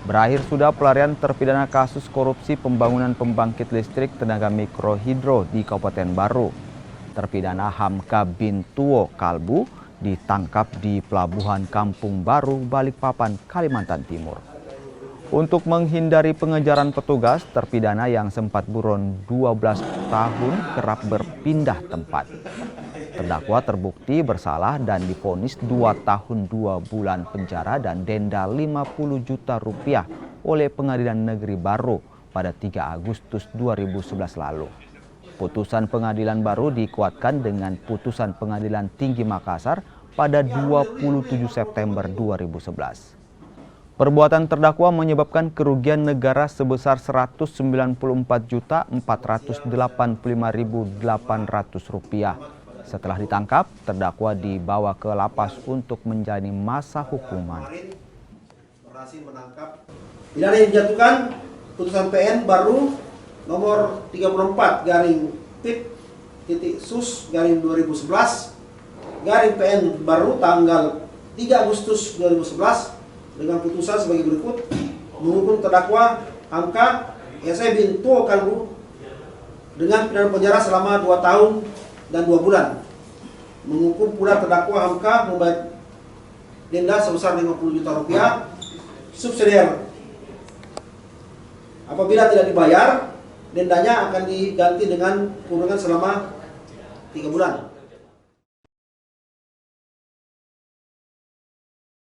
Berakhir sudah pelarian terpidana kasus korupsi pembangunan pembangkit listrik tenaga mikrohidro di Kabupaten Baru. Terpidana Hamka bin Tuwo Kalbu ditangkap di Pelabuhan Kampung Baru, Balikpapan, Kalimantan Timur. Untuk menghindari pengejaran petugas, terpidana yang sempat buron 12 tahun kerap berpindah tempat. Terdakwa terbukti bersalah dan divonis 2 tahun 2 bulan penjara dan denda 50 juta rupiah oleh Pengadilan Negeri Baru pada 3 Agustus 2011 lalu. Putusan Pengadilan Baru dikuatkan dengan putusan Pengadilan Tinggi Makassar pada 27 September 2011. Perbuatan terdakwa menyebabkan kerugian negara sebesar Rp194.485.800. Setelah ditangkap, terdakwa dibawa ke lapas untuk menjalani masa hukuman. Pidana yang dijatuhkan putusan PN Baru nomor 34/PIT.SUS/2011 PN Baru tanggal 3 Agustus 2011 dengan putusan sebagai berikut: menghukum terdakwa Hamka bin Tuwo Kalbu dengan pidana penjara selama 2 tahun dan 2 bulan. Menghukum pula terdakwa Hamka membayar denda sebesar 50 juta rupiah subsidiar. Apabila tidak dibayar, dendanya akan diganti dengan kurungan selama 3 bulan.